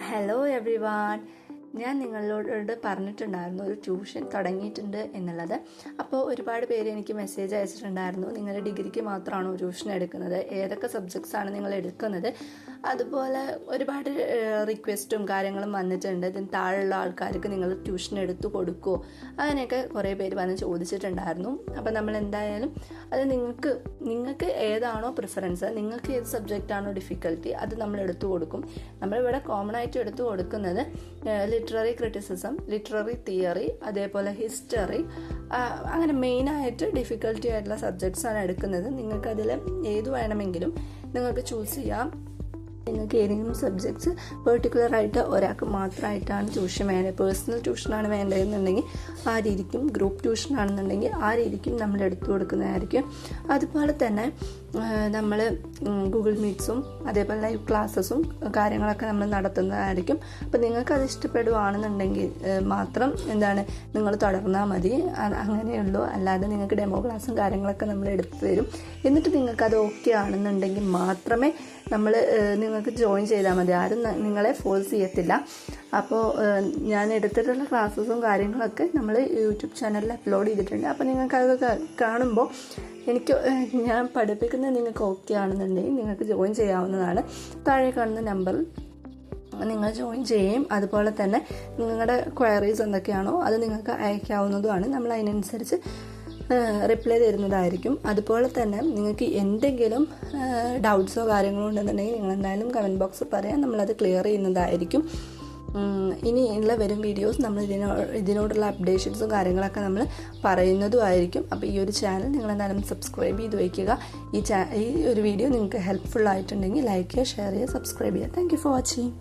Hello every one, ഞാൻ നിങ്ങളോട് പറഞ്ഞിട്ടുണ്ടായിരുന്നു ഒരു ട്യൂഷൻ തുടങ്ങിയിട്ടുണ്ട് എന്നുള്ളത്. അപ്പോൾ ഒരുപാട് പേര് എനിക്ക് മെസ്സേജ് അയച്ചിട്ടുണ്ടായിരുന്നു, നിങ്ങൾ ഡിഗ്രിക്ക് മാത്രമാണോ ട്യൂഷൻ എടുക്കുന്നത്, ഏതൊക്കെ സബ്ജക്ട്സാണ് നിങ്ങൾ എടുക്കുന്നത്. അതുപോലെ ഒരുപാട് റിക്വസ്റ്റും കാര്യങ്ങളും വന്നിട്ടുണ്ട്. ഇതിന് താഴെയുള്ള ആൾക്കാർക്ക് നിങ്ങൾ ട്യൂഷൻ എടുത്തു കൊടുക്കുമോ, അങ്ങനെയൊക്കെ കുറേ പേര് വന്ന് ചോദിച്ചിട്ടുണ്ടായിരുന്നു. അപ്പോൾ നമ്മൾ എന്തായാലും അത് നിങ്ങൾക്ക് ഏതാണോ പ്രിഫറൻസ്, നിങ്ങൾക്ക് ഏത് സബ്ജക്റ്റാണോ ഡിഫിക്കൽട്ടി, അത് നമ്മൾ എടുത്തു കൊടുക്കും. നമ്മളിവിടെ കോമൺ ആയിട്ട് എടുത്തു കൊടുക്കുന്നത് ലിറ്റററി ക്രിറ്റിസിസം, ലിറ്റററി തിയറി, അതേപോലെ ഹിസ്റ്ററി, അങ്ങനെ മെയിനായിട്ട് ഡിഫിക്കൽട്ടി ആയിട്ടുള്ള സബ്ജക്ട്സാണ് എടുക്കുന്നത്. നിങ്ങൾക്കതിൽ ഏത് വേണമെങ്കിലും നിങ്ങൾക്ക് ചൂസ് ചെയ്യാം. നിങ്ങൾക്ക് ഏതെങ്കിലും സബ്ജക്ട്സ് പെർട്ടിക്കുലറായിട്ട് ഒരാൾക്ക് മാത്രമായിട്ടാണ് ട്യൂഷൻ വേണ്ടത്, പേഴ്സണൽ ട്യൂഷനാണ് വേണ്ടതെന്നുണ്ടെങ്കിൽ ആ രീതിക്കും, ഗ്രൂപ്പ് ട്യൂഷനാണെന്നുണ്ടെങ്കിൽ ആ രീതിക്കും നമ്മൾ എടുത്തു കൊടുക്കുന്നതായിരിക്കും. അതുപോലെ തന്നെ നമ്മൾ ഗൂഗിൾ മീറ്റ്സും അതേപോലെ ലൈവ് ക്ലാസ്സസും കാര്യങ്ങളൊക്കെ നമ്മൾ നടത്തുന്നതായിരിക്കും. അപ്പോൾ നിങ്ങൾക്കത് ഇഷ്ടപ്പെടുകയാണെന്നുണ്ടെങ്കിൽ മാത്രം നിങ്ങൾ തുടർന്നാൽ മതി, അങ്ങനെയുള്ളൂ. അല്ലാതെ നിങ്ങൾക്ക് ഡെമോ ക്ലാസ്സും കാര്യങ്ങളൊക്കെ നമ്മൾ എടുത്തു തരും. എന്നിട്ട് നിങ്ങൾക്കത് ഓക്കെ ആണെന്നുണ്ടെങ്കിൽ മാത്രമേ നിങ്ങൾക്ക് ജോയിൻ ചെയ്താൽ മതി. ആരും നിങ്ങളെ ഫോഴ്സ് ചെയ്യത്തില്ല. അപ്പോൾ ഞാൻ എടുത്തിട്ടുള്ള ക്ലാസ്സസും കാര്യങ്ങളൊക്കെ നമ്മൾ യൂട്യൂബ് ചാനലിൽ അപ്ലോഡ് ചെയ്തിട്ടുണ്ട്. അപ്പോൾ നിങ്ങൾക്കത് കാണുമ്പോൾ ഞാൻ പഠിപ്പിക്കുന്നത് നിങ്ങൾക്ക് ഓക്കെ ആണെന്നുണ്ടെങ്കിൽ നിങ്ങൾക്ക് ജോയിൻ ചെയ്യാവുന്നതാണ്. താഴെ കാണുന്ന നമ്പറിൽ നിങ്ങൾ ജോയിൻ ചെയ്യും. അതുപോലെ തന്നെ നിങ്ങളുടെ ക്വയറീസ് എന്തൊക്കെയാണോ അത് നിങ്ങൾക്ക് അയക്കാവുന്നതുമാണ്. നമ്മൾ അതിനനുസരിച്ച് റിപ്ലൈ തരുന്നതായിരിക്കും. അതുപോലെ തന്നെ നിങ്ങൾക്ക് എന്തെങ്കിലും ഡൗട്ട്സോ കാര്യങ്ങളോ ഉണ്ടെന്നുണ്ടെങ്കിൽ നിങ്ങൾ എന്തായാലും കമൻറ്റ് ബോക്സിൽ പറയാം, നമ്മളത് ക്ലിയർ ചെയ്യുന്നതായിരിക്കും. ഇനിയുള്ള വരും വീഡിയോസ് നമ്മൾ ഇതിനോടുള്ള അപ്ഡേഷൻസും കാര്യങ്ങളൊക്കെ നമ്മൾ പറയുന്നതുമായിരിക്കും. അപ്പോൾ ഈ ഒരു ചാനൽ നിങ്ങൾ എന്തായാലും സബ്സ്ക്രൈബ് ചെയ്ത് വയ്ക്കുക. ഈ ഒരു വീഡിയോ നിങ്ങൾക്ക് ഹെൽപ്ഫുൾ ആയിട്ടുണ്ടെങ്കിൽ ലൈക്ക് ചെയ്യുക, ഷെയർ ചെയ്യുക, സബ്സ്ക്രൈബ് ചെയ്യുക. Thank you for watching.